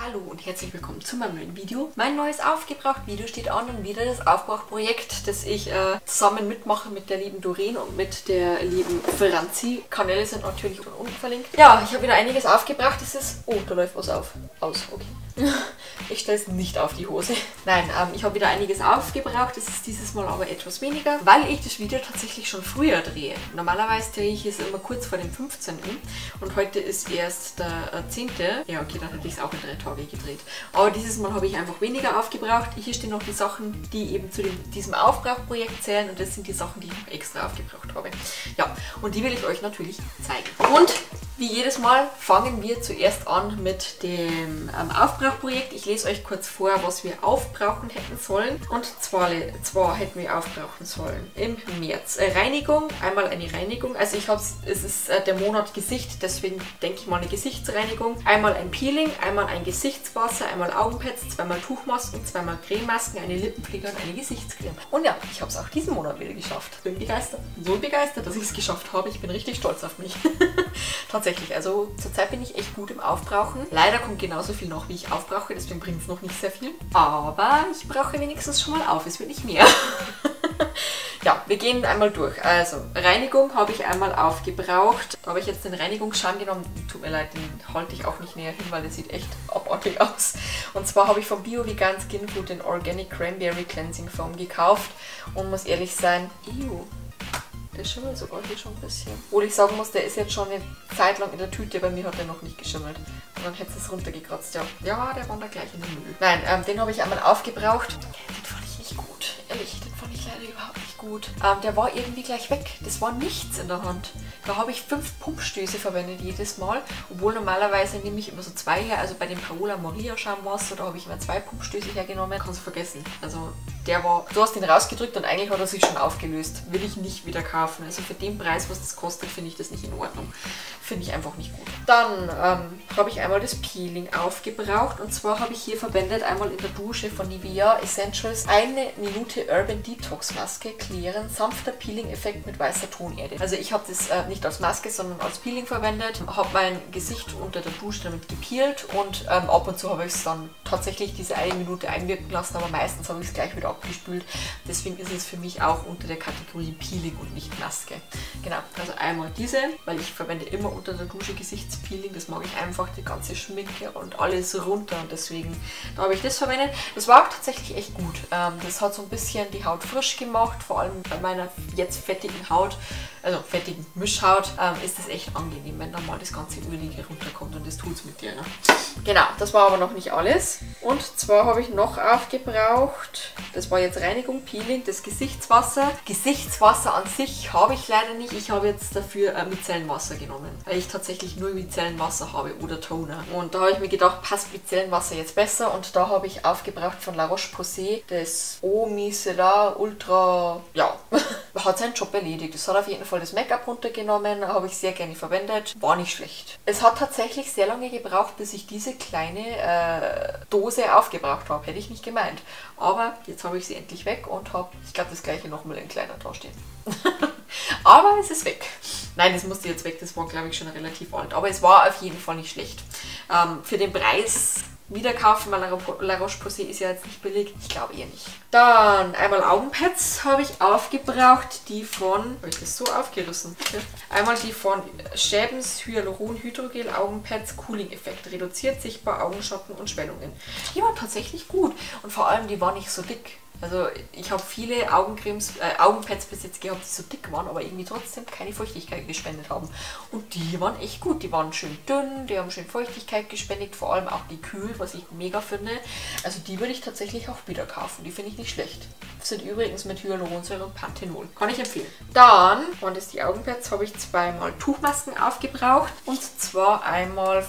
Hallo und herzlich willkommen zu meinem neuen Video. Mein neues Aufgebraucht-Video steht an und wieder das Aufbrauchprojekt, das ich zusammen mitmache mit der lieben Doreen und mit der lieben Franzi. Kanäle sind natürlich unten verlinkt. Ja, ich habe wieder einiges aufgebracht. Es ist... Oh, da läuft was aus. Okay. Ich stelle es nicht auf die Hose. Nein, ich habe wieder einiges aufgebraucht. Es ist dieses Mal aber etwas weniger, weil ich das Video tatsächlich schon früher drehe. Normalerweise drehe ich es immer kurz vor dem 15. Und heute ist erst der 10. Ja, okay, dann hätte ich es auch in 3 Tage gedreht. Aber dieses Mal habe ich einfach weniger aufgebraucht. Hier stehen noch die Sachen, die eben zu diesem Aufbrauchprojekt zählen. Und das sind die Sachen, die ich noch extra aufgebraucht habe. Ja, und die will ich euch natürlich zeigen. Und wie jedes Mal fangen wir zuerst an mit dem Aufbrauchprojekt. Ich lese euch kurz vor, was wir aufbrauchen hätten sollen. Und zwar hätten wir aufbrauchen sollen im März. Reinigung, einmal eine Reinigung. Also es ist der Monat Gesicht, deswegen denke ich mal eine Gesichtsreinigung. Einmal ein Peeling, einmal ein Gesichtswasser, einmal Augenpads, zweimal Tuchmasken, zweimal Crememasken, eine Lippenpflege und eine Gesichtscreme. Und ja, ich habe es auch diesen Monat wieder geschafft. Bin begeistert. So begeistert, dass ich es geschafft habe. Ich bin richtig stolz auf mich. Tatsächlich, also zurzeit bin ich echt gut im Aufbrauchen. Leider kommt genauso viel noch, wie ich aufbrauche, deswegen bringt es noch nicht sehr viel. Aber ich brauche wenigstens schon mal auf, es wird nicht mehr. Ja, wir gehen einmal durch. Also, Reinigung habe ich einmal aufgebraucht. Da habe ich jetzt den Reinigungsschaum genommen. Tut mir leid, den halte ich auch nicht näher hin, weil der sieht echt abartig aus. Und zwar habe ich vom Bio Vegan Skin Food den Organic Cranberry Cleansing Foam gekauft. Und muss ehrlich sein, der schimmelt sogar hier schon ein bisschen. Obwohl ich sagen muss, der ist jetzt schon eine Zeit lang in der Tüte. Bei mir hat der noch nicht geschimmelt. Und dann hätte es runtergekratzt. Ja, der war da gleich in den Müll. Nein, den habe ich einmal aufgebraucht. Den fand ich nicht gut. Ehrlich, den fand ich leider überhaupt nicht gut. Der war irgendwie gleich weg. Das war nichts in der Hand. Da habe ich 5 Pumpstöße verwendet jedes Mal. Obwohl normalerweise nehme ich immer so 2 her. Also bei dem Paola Maria Schaumwasser, da habe ich immer 2 Pumpstöße hergenommen. Kannst du vergessen. Also der war... Du hast ihn rausgedrückt und eigentlich hat er sich schon aufgelöst. Will ich nicht wieder kaufen. Also für den Preis, was das kostet, finde ich das nicht in Ordnung. Finde ich einfach nicht gut. Dann habe ich einmal das Peeling aufgebraucht. Und zwar habe ich hier verwendet, einmal in der Dusche von Nivea Essentials, 1 Minute Urban Detox Maske, klären, sanfter Peeling-Effekt mit weißer Tonerde. Also ich habe das nicht als Maske, sondern als Peeling verwendet. Habe mein Gesicht unter der Dusche damit gepeelt und ab und zu habe ich es dann tatsächlich diese 1 Minute einwirken lassen, aber meistens habe ich es gleich wieder abgespült. Deswegen ist es für mich auch unter der Kategorie Peeling und nicht Maske. Genau, also einmal diese, weil ich verwende immer unter der Dusche Gesichtspeeling. Das mag ich einfach, die ganze Schminke und alles runter und deswegen, da habe ich das verwendet. Das war auch tatsächlich echt gut. Das hat so ein bisschen die Haut frisch gemacht, vor allem bei meiner jetzt fettigen Haut, also fettigen Mischhaut, ist es echt angenehm, wenn dann mal das ganze Ölige runterkommt und das tut es mit dir. Ne? Genau, das war aber noch nicht alles. Und zwar habe ich noch aufgebraucht, das war jetzt Reinigung, Peeling, das Gesichtswasser. Gesichtswasser an sich habe ich leider nicht. Ich habe jetzt dafür Micellenwasser genommen, weil ich tatsächlich nur Micellenwasser habe oder Toner. Und da habe ich mir gedacht, passt Micellenwasser jetzt besser. Und da habe ich aufgebraucht von La Roche-Posay das Eau Micellar Ultra, ja, hat seinen Job erledigt. Das hat auf jeden Fall das Make-up runtergenommen, habe ich sehr gerne verwendet. War nicht schlecht. Es hat tatsächlich sehr lange gebraucht, bis ich diese kleine Dose aufgebraucht habe. Hätte ich nicht gemeint. Aber jetzt habe ich sie endlich weg und habe, ich glaube, das gleiche nochmal in kleiner da stehen. Aber es ist weg. Nein, das musste jetzt weg. Das war, glaube ich, schon relativ alt. Aber es war auf jeden Fall nicht schlecht. Für den Preis wieder kaufen, weil La Roche-Posay ist ja jetzt nicht billig. Ich glaube eher nicht. Dann einmal Augenpads habe ich aufgebraucht. Die von... Habe ich das so aufgerissen? Okay. Einmal die von Schäbens Hyaluron Hydrogel Augenpads Cooling Effekt. Reduziert sichtbar Augenschatten und Schwellungen. Die waren tatsächlich gut. Und vor allem, die waren nicht so dick. Also ich habe viele Augenpads bis jetzt gehabt, die so dick waren, aber irgendwie trotzdem keine Feuchtigkeit gespendet haben. Und die waren echt gut. Die waren schön dünn, die haben schön Feuchtigkeit gespendet, vor allem auch gekühlt, was ich mega finde. Also die würde ich tatsächlich auch wieder kaufen. Die finde ich nicht schlecht. Das sind übrigens mit Hyaluronsäure und Panthenol. Kann ich empfehlen. Dann waren das die Augenpads, habe ich 2-mal Tuchmasken aufgebraucht. Und zwar einmal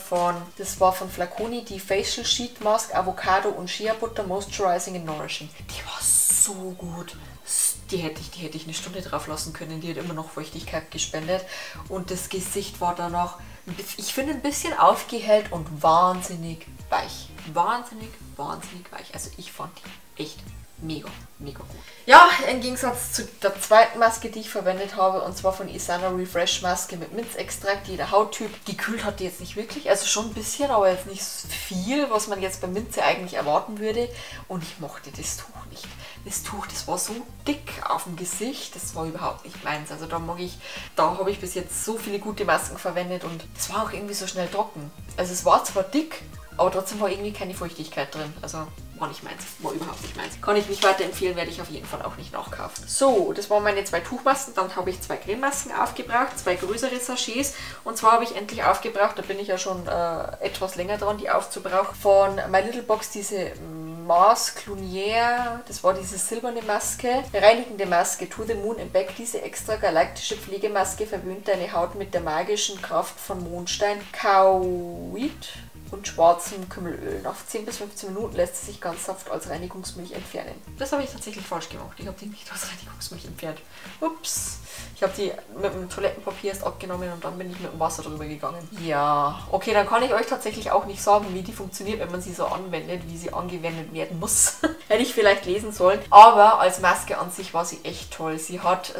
das war von Flaconi, die Facial Sheet Mask Avocado und Shea Butter Moisturizing and Nourishing. Die war so gut. Die hätte ich eine Stunde drauf lassen können. Die hat immer noch Feuchtigkeit gespendet. Und das Gesicht war danach, ich finde, ein bisschen aufgehellt und wahnsinnig weich. Wahnsinnig weich. Also ich fand die echt mega, mega gut. Ja, im Gegensatz zu der zweiten Maske, die ich verwendet habe, und zwar von Isana Refresh Maske mit Minzextrakt, jeder Hauttyp. Gekühlt hat die jetzt nicht wirklich, also schon ein bisschen, aber jetzt nicht viel, was man jetzt bei Minze eigentlich erwarten würde. Und ich mochte das Tuch nicht. Das Tuch, das war so dick auf dem Gesicht, das war überhaupt nicht meins. Also da habe ich bis jetzt so viele gute Masken verwendet und es war auch irgendwie so schnell trocken. Also es war zwar dick, aber trotzdem war irgendwie keine Feuchtigkeit drin. Also war nicht meins, war überhaupt nicht meins. Kann ich nicht weiterempfehlen, werde ich auf jeden Fall auch nicht nachkaufen. So, das waren meine 2 Tuchmasken. Dann habe ich 2 Crememasken aufgebraucht, 2 größere Sachets. Und zwar habe ich endlich aufgebraucht, da bin ich ja schon etwas länger dran, die aufzubrauchen, von My Little Box diese Mars Clunier, das war diese silberne Maske. Reinigende Maske, To the Moon and Back. Diese extra galaktische Pflegemaske verwöhnt deine Haut mit der magischen Kraft von Mondstein, Kauit und schwarzem Kümmelöl. Nach 10 bis 15 Minuten lässt sie sich ganz sanft als Reinigungsmilch entfernen. Das habe ich tatsächlich falsch gemacht. Ich habe die nicht als Reinigungsmilch entfernt. Ups. Ich habe die mit dem Toilettenpapier erst abgenommen und dann bin ich mit dem Wasser drüber gegangen. Ja, okay, dann kann ich euch tatsächlich auch nicht sagen, wie die funktioniert, wenn man sie so anwendet, wie sie angewendet werden muss. Hätte ich vielleicht lesen sollen. Aber als Maske an sich war sie echt toll. Sie hat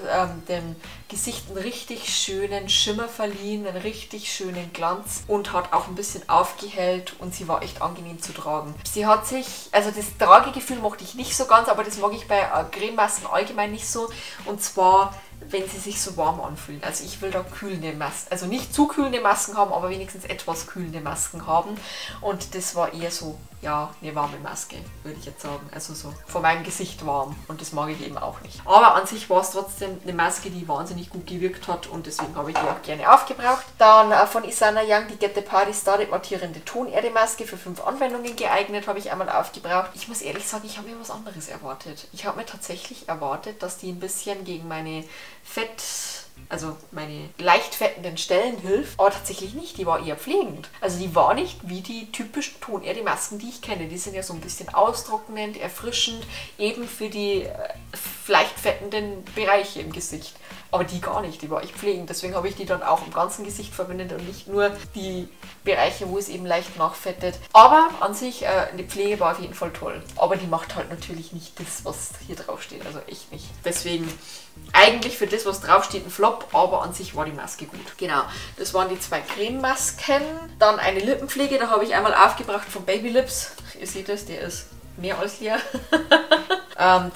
dem Gesicht einen richtig schönen Schimmer verliehen, einen richtig schönen Glanz und hat auch ein bisschen aufgehellt und sie war echt angenehm zu tragen. Sie hat sich, also das Tragegefühl mochte ich nicht so ganz, aber das mag ich bei Crememasken allgemein nicht so. Und zwar, wenn sie sich so warm anfühlen. Also ich will da kühlende Masken, also nicht zu kühlende Masken haben, aber wenigstens etwas kühlende Masken haben. Und das war eher so, ja, eine warme Maske, würde ich jetzt sagen. Also so von meinem Gesicht warm. Und das mag ich eben auch nicht. Aber an sich war es trotzdem eine Maske, die wahnsinnig gut gewirkt hat und deswegen habe ich die auch gerne aufgebraucht. Dann von Isana Young die Get the Party Started mattierende Tonerde-Maske für 5 Anwendungen geeignet, habe ich einmal aufgebraucht. Ich muss ehrlich sagen, ich habe mir was anderes erwartet. Ich habe mir tatsächlich erwartet, dass die ein bisschen gegen meine also meine leicht fettenden Stellen hilft, aber tatsächlich nicht, die war eher pflegend. Also die war nicht wie die typischen Tonerde-Masken, die ich kenne. Die sind ja so ein bisschen austrocknend, erfrischend, eben für die leicht fettenden Bereiche im Gesicht. Aber die gar nicht, die war echt pflegend. Deswegen habe ich die dann auch im ganzen Gesicht verwendet und nicht nur die Bereiche, wo es eben leicht nachfettet. Aber an sich, eine Pflege war auf jeden Fall toll. Aber die macht halt natürlich nicht das, was hier drauf steht. Also echt nicht. Deswegen eigentlich für das, was draufsteht, ein Flop, aber an sich war die Maske gut. Genau, das waren die 2 Crememasken. Dann eine Lippenpflege, da habe ich einmal aufgebracht von Baby Lips. Ihr seht es, der ist mehr als leer.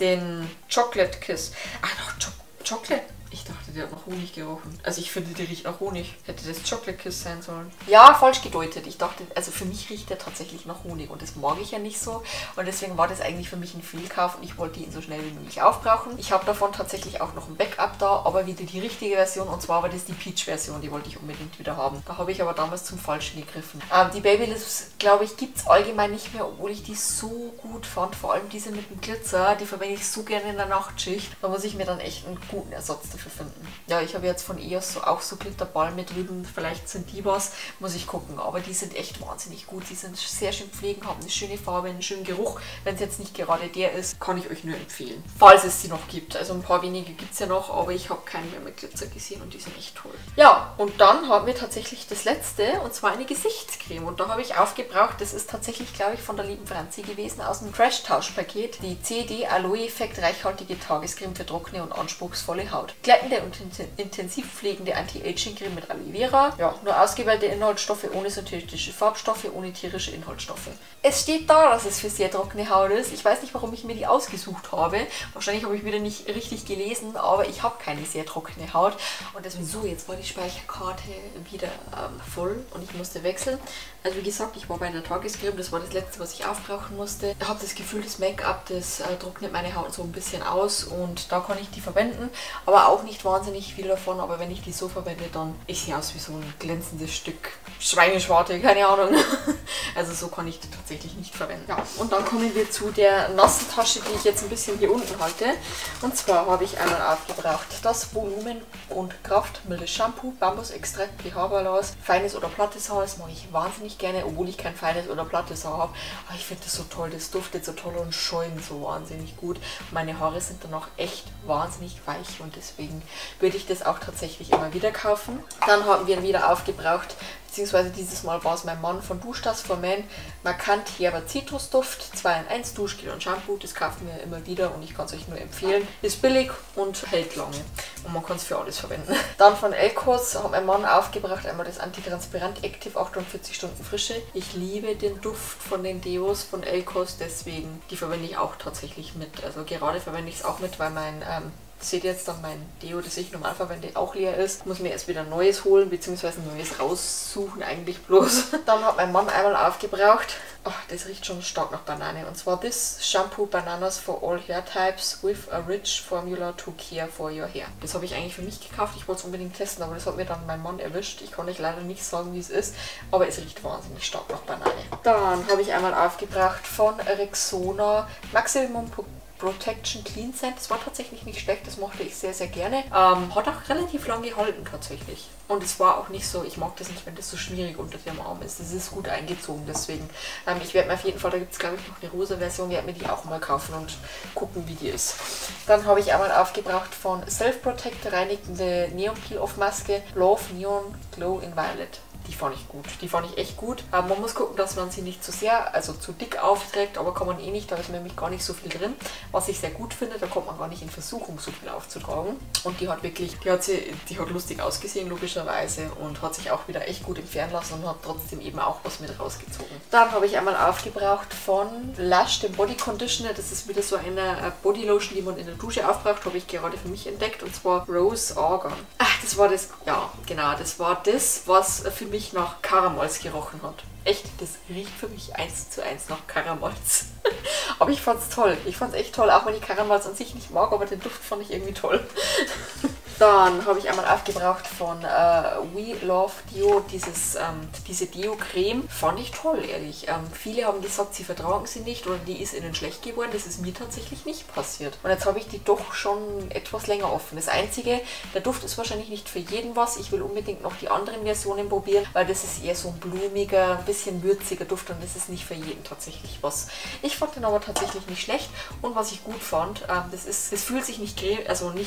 Den Chocolate Kiss. Ach, noch Chocolate. Ich dachte, der hat nach Honig gerochen. Also ich finde, der riecht nach Honig. Hätte das Chocolate Kiss sein sollen. Ja, falsch gedeutet. Ich dachte, also für mich riecht der tatsächlich nach Honig und das mag ich ja nicht so. Und deswegen war das eigentlich für mich ein Fehlkauf und ich wollte ihn so schnell wie möglich aufbrauchen. Ich habe davon tatsächlich auch noch ein Backup da, aber wieder die richtige Version und zwar war das die Peach-Version. Die wollte ich unbedingt wieder haben. Da habe ich aber damals zum Falschen gegriffen. Die Baby Lips, glaube ich, gibt es allgemein nicht mehr, obwohl ich die so gut fand. Vor allem diese mit dem Glitzer, die verwende ich so gerne in der Nachtschicht. Da muss ich mir dann echt einen guten Ersatz dafür finden. Ja, ich habe jetzt von EOS auch so Glitterball mit drüben, vielleicht sind die was, muss ich gucken, aber die sind echt wahnsinnig gut, die sind sehr schön pflegend, haben eine schöne Farbe, einen schönen Geruch. Wenn es jetzt nicht gerade der ist, kann ich euch nur empfehlen, falls es sie noch gibt. Also ein paar wenige gibt es ja noch, aber ich habe keinen mehr mit Glitzer gesehen und die sind echt toll. Ja, und dann haben wir tatsächlich das letzte und zwar eine Gesichtscreme und da habe ich aufgebraucht, das ist tatsächlich, glaube ich, von der lieben Franzi gewesen, aus dem Crash-Tauschpaket, die CD Aloe Effekt reichhaltige Tagescreme für trockene und anspruchsvolle Haut. Glättende und intensiv pflegende Anti-Aging-Creme mit Aloe Vera. Ja, nur ausgewählte Inhaltsstoffe ohne synthetische Farbstoffe, ohne tierische Inhaltsstoffe. Es steht da, dass es für sehr trockene Haut ist. Ich weiß nicht, warum ich mir die ausgesucht habe. Wahrscheinlich habe ich wieder nicht richtig gelesen, aber ich habe keine sehr trockene Haut. Und deswegen so, jetzt war die Speicherkarte wieder voll und ich musste wechseln. Also wie gesagt, ich war bei einer Tagescreme, das war das letzte, was ich aufbrauchen musste. Ich habe das Gefühl, das Make-up, das trocknet meine Haut so ein bisschen aus und da kann ich die verwenden, aber auch nicht wahnsinnig viel davon, aber wenn ich die so verwende, dann ist sie aus wie so ein glänzendes Stück Schweineschwarte, keine Ahnung. Also so kann ich die tatsächlich nicht verwenden. Ja, und dann kommen wir zu der nassen Tasche, die ich jetzt ein bisschen hier unten halte. Und zwar habe ich einmal aufgebraucht das Volumen- und kraftmildes Shampoo, Bambusextrakt, pH-Balance, feines oder plattes Haar, das mag ich wahnsinnig gerne, obwohl ich kein feines oder plattes Haar habe. Aber ich finde das so toll, das duftet so toll und schäumt so wahnsinnig gut. Meine Haare sind dann auch echt wahnsinnig weich und deswegen würde ich das auch tatsächlich immer wieder kaufen. Dann haben wir wieder aufgebraucht beziehungsweise dieses Mal war es mein Mann von Duschdas for Men Markant Herber Zitrusduft, 2 in 1 Duschgel und Shampoo. Das kaufen wir immer wieder und ich kann es euch nur empfehlen. Ist billig und hält lange und man kann es für alles verwenden. Dann von Elkos hat mein Mann aufgebracht einmal das Antitranspirant Active 48 Stunden Frische. Ich liebe den Duft von den Deos von Elkos, deswegen die verwende ich auch tatsächlich mit. Also gerade verwende ich es auch mit, weil mein seht jetzt dann mein Deo, das ich normal verwende, auch leer ist. Muss mir erst wieder ein neues holen, beziehungsweise ein neues raussuchen eigentlich bloß. Dann hat mein Mann einmal aufgebraucht. Oh, das riecht schon stark nach Banane. Und zwar das Shampoo Bananas for all hair types with a rich formula to care for your hair. Das habe ich eigentlich für mich gekauft. Ich wollte es unbedingt testen, aber das hat mir dann mein Mann erwischt. Ich kann euch leider nicht sagen, wie es ist, aber es riecht wahnsinnig stark nach Banane. Dann habe ich einmal aufgebraucht von Rexona Maximum Protection Clean Scent. Das war tatsächlich nicht schlecht, das mochte ich sehr, sehr gerne. Hat auch relativ lang gehalten tatsächlich. Und es war auch nicht so, ich mag das nicht, wenn das so schmierig unter dem Arm ist. Das ist gut eingezogen, deswegen. Ich werde mir auf jeden Fall, da gibt es glaube ich noch eine rosa Version, werde mir die auch mal kaufen und gucken, wie die ist. Dann habe ich einmal aufgebraucht von Self Protect reinigende Neon Peel Off Maske Love Neon Glow in Violet. Die fand ich gut. Die fand ich echt gut. Man muss gucken, dass man sie nicht zu sehr, also zu dick aufträgt, aber kann man eh nicht, da ist nämlich gar nicht so viel drin. Was ich sehr gut finde, da kommt man gar nicht in Versuchung, so viel aufzutragen. Und die hat wirklich, die hat lustig ausgesehen, logischerweise, und hat sich auch wieder echt gut entfernen lassen und hat trotzdem eben auch was mit rausgezogen. Dann habe ich einmal aufgebraucht von Lush, den Body Conditioner. Das ist wieder so eine Body Lotion, die man in der Dusche aufbraucht, habe ich gerade für mich entdeckt, und zwar Rose Argan. Ach, das war das, ja, genau, das war das, was für mich nach Karamalz gerochen hat. Echt, das riecht für mich 1:1 nach Karamalz. Aber ich fand's toll. Ich fand's echt toll, auch wenn ich Karamalz an sich nicht mag, aber den Duft fand ich irgendwie toll. Dann habe ich einmal aufgebraucht von We Love Deo, diese Deo-Creme. Fand ich toll, ehrlich. Viele haben gesagt, sie vertragen sie nicht oder die ist ihnen schlecht geworden. Das ist mir tatsächlich nicht passiert. Und jetzt habe ich die doch schon etwas länger offen. Das Einzige, der Duft ist wahrscheinlich nicht für jeden was. Ich will unbedingt noch die anderen Versionen probieren, weil das ist eher so ein blumiger, ein bisschen würziger Duft und das ist nicht für jeden tatsächlich was. Ich fand den aber tatsächlich nicht schlecht und was ich gut fand, das fühlt sich nicht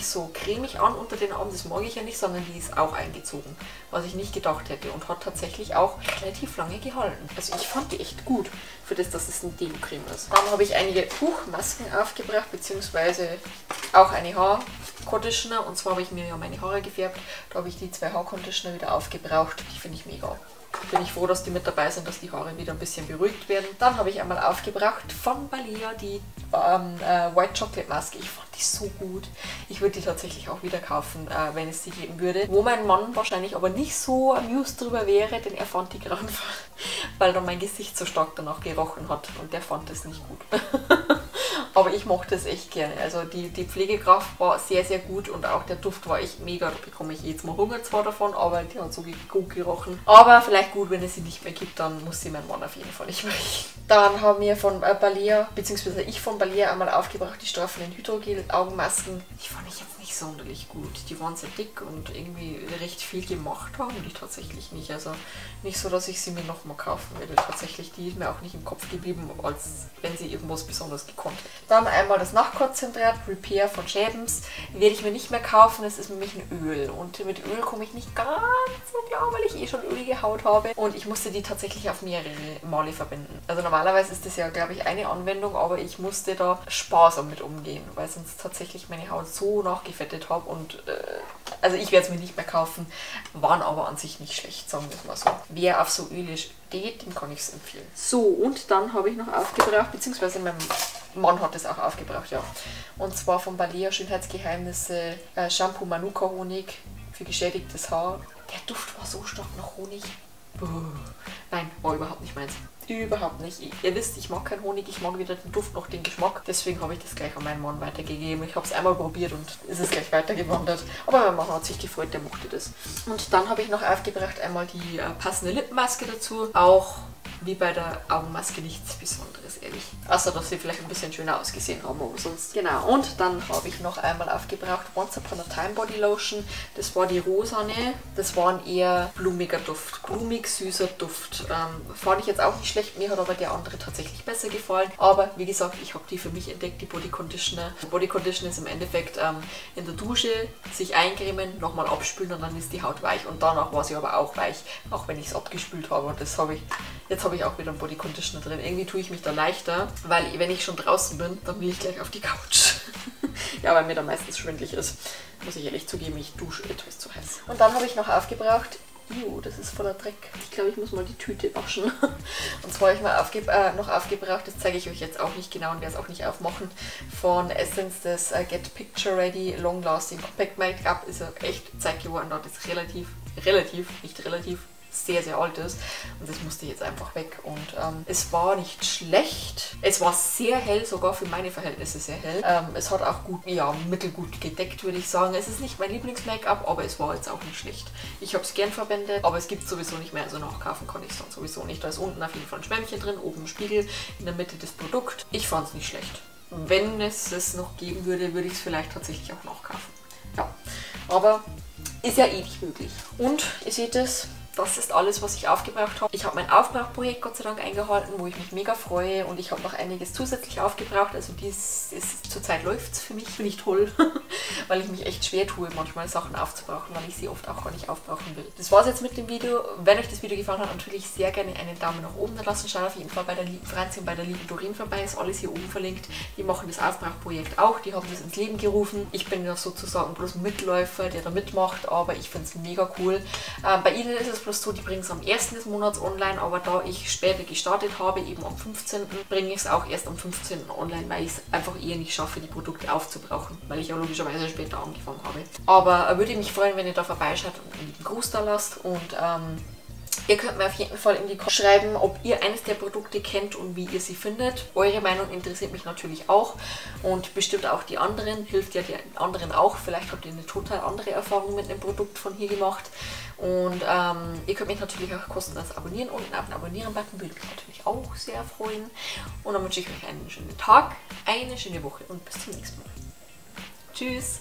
so cremig an unter den Armen, das mag ich ja nicht, sondern die ist auch eingezogen, was ich nicht gedacht hätte und hat tatsächlich auch relativ lange gehalten. Also ich fand die echt gut, für das, dass es ein Deo-Creme ist. Dann habe ich einige Masken aufgebracht, beziehungsweise auch eine Haarconditioner, und zwar habe ich mir ja meine Haare gefärbt, da habe ich die 2 Haarconditioner wieder aufgebraucht, die finde ich mega. Bin ich froh, dass die mit dabei sind, dass die Haare wieder ein bisschen beruhigt werden. Dann habe ich einmal aufgebracht von Balea die White Chocolate Maske. Ich fand die so gut. Ich würde die tatsächlich auch wieder kaufen, wenn es sie geben würde. Wo mein Mann wahrscheinlich aber nicht so amused drüber wäre, denn er fand die grauenvoll, weil dann mein Gesicht so stark danach gerochen hat und der fand es nicht gut. Aber ich mochte es echt gerne. Also die Pflegekraft war sehr, sehr gut und auch der Duft war echt mega. Da bekomme ich jetzt mal Hunger zwar davon, aber die hat so gut gerochen. Aber vielleicht gut, wenn es sie nicht mehr gibt, dann muss sie mein Mann auf jeden Fall nicht mehr riechen. Dann haben wir von Balea, beziehungsweise ich von Balea einmal aufgebracht, die straffenden Hydrogel-Augenmasken. Die fand ich jetzt nicht sonderlich gut. Die waren sehr dick und irgendwie recht viel gemacht haben die tatsächlich nicht. Also nicht so, dass ich sie mir nochmal kaufen würde. Tatsächlich, die ist mir auch nicht im Kopf geblieben, als wenn sie irgendwas besonders gekonnt hätte. Dann einmal das Nachtkonzentrat Repair von Schäbens. Werde ich mir nicht mehr kaufen, es ist nämlich ein Öl. Und mit Öl komme ich nicht ganz so klar, weil ich eh schon ölige Haut habe. Und ich musste die tatsächlich auf mehrere Male verwenden. Also normalerweise ist das ja, glaube ich, eine Anwendung, aber ich musste da sparsam mit umgehen, weil sonst tatsächlich meine Haut so nachgefettet habe. Und also ich werde es mir nicht mehr kaufen, waren aber an sich nicht schlecht, sagen wir es mal so. Wer auf so Öle steht, dem kann ich es empfehlen. So, und dann habe ich noch aufgebraucht, beziehungsweise mein Mann hat es auch aufgebraucht, ja. Und zwar von Balea Schönheitsgeheimnisse Shampoo Manuka Honig für geschädigtes Haar. Der Duft war so stark nach Honig. Nein, war überhaupt nicht meins. Überhaupt nicht. Ihr wisst, ich mag keinen Honig, ich mag weder den Duft noch den Geschmack. Deswegen habe ich das gleich an meinen Mann weitergegeben. Ich habe es einmal probiert und ist es gleich weitergewandert. Aber mein Mann hat sich gefreut, der mochte das. Und dann habe ich noch aufgebracht einmal die passende Lippenmaske dazu. Auch wie bei der Augenmaske nichts Besonderes, ehrlich. Außer, dass sie vielleicht ein bisschen schöner ausgesehen haben, aber sonst. Genau, und dann habe ich noch einmal aufgebraucht Once Upon a Time Body Lotion. Das war die rosane. Das war ein eher blumiger Duft. Blumig, süßer Duft. Fand ich jetzt auch nicht schlecht. Mir hat aber der andere tatsächlich besser gefallen. Aber wie gesagt, ich habe die für mich entdeckt, die Body Conditioner. Body Conditioner ist im Endeffekt in der Dusche sich eincremen, nochmal abspülen und dann ist die Haut weich. Und danach war sie aber auch weich, auch wenn ich es abgespült habe. Und das habe ich, jetzt habe ich auch wieder einen Body Conditioner drin. Irgendwie tue ich mich da leichter, weil wenn ich schon draußen bin, dann will ich gleich auf die Couch. Ja, weil mir da meistens schwindelig ist. Muss ich ehrlich zugeben, ich dusche etwas zu heiß. Und dann habe ich noch aufgebraucht. Das ist voller Dreck. Ich glaube, ich muss mal die Tüte waschen. Und zwar habe ich mal noch aufgebraucht, das zeige ich euch jetzt auch nicht genau und werde es auch nicht aufmachen, von Essence das Get Picture Ready Long Lasting Compact Make-up. Ist ja echt Zeit geworden, da das sehr, sehr alt ist und das musste jetzt einfach weg und es war nicht schlecht. Es war sehr hell, sogar für meine Verhältnisse sehr hell. Es hat auch gut, ja, mittelgut gedeckt, würde ich sagen. Es ist nicht mein Lieblings-Make-up, aber es war jetzt auch nicht schlecht. Ich habe es gern verwendet, aber es gibt sowieso nicht mehr, also nachkaufen kann ich es dann sowieso nicht. Da ist unten auf jeden Fall ein Schwämmchen drin, oben ein Spiegel, in der Mitte das Produkt. Ich fand es nicht schlecht. Wenn es noch geben würde, würde ich es vielleicht tatsächlich auch nachkaufen. Ja, aber ist ja eh nicht möglich. Und ihr seht es, das ist alles, was ich aufgebraucht habe. Ich habe mein Aufbrauchprojekt Gott sei Dank eingehalten, wo ich mich mega freue und ich habe noch einiges zusätzlich aufgebraucht. Also zurzeit läuft es für mich, finde ich toll, weil ich mich echt schwer tue, manchmal Sachen aufzubrauchen, weil ich sie oft auch gar nicht aufbrauchen will. Das war es jetzt mit dem Video. Wenn euch das Video gefallen hat, natürlich sehr gerne einen Daumen nach oben da lassen. Schaut auf jeden Fall bei der lieben Franzi und bei der lieben Doreen vorbei, ist alles hier oben verlinkt. Die machen das Aufbrauchprojekt auch, die haben das ins Leben gerufen. Ich bin ja sozusagen bloß ein Mitläufer, der da mitmacht, aber ich finde es mega cool. Bei ihnen ist es bloß so, die bringen es am 1. des Monats online, aber da ich später gestartet habe, eben am 15., bringe ich es auch erst am 15. online, weil ich es einfach eher nicht schaffe, die Produkte aufzubrauchen, weil ich ja logischerweise später angefangen habe. Aber würde mich freuen, wenn ihr da vorbeischaut und einen lieben Gruß da lasst und ihr könnt mir auf jeden Fall in die Kommentare schreiben, ob ihr eines der Produkte kennt und wie ihr sie findet. Eure Meinung interessiert mich natürlich auch und bestimmt auch die anderen. Hilft ja den anderen auch. Vielleicht habt ihr eine total andere Erfahrung mit einem Produkt von hier gemacht. Und ihr könnt mich natürlich auch kostenlos abonnieren. Unten auf den Abonnieren-Button würde mich natürlich auch sehr freuen. Und dann wünsche ich euch einen schönen Tag, eine schöne Woche und bis zum nächsten Mal. Tschüss!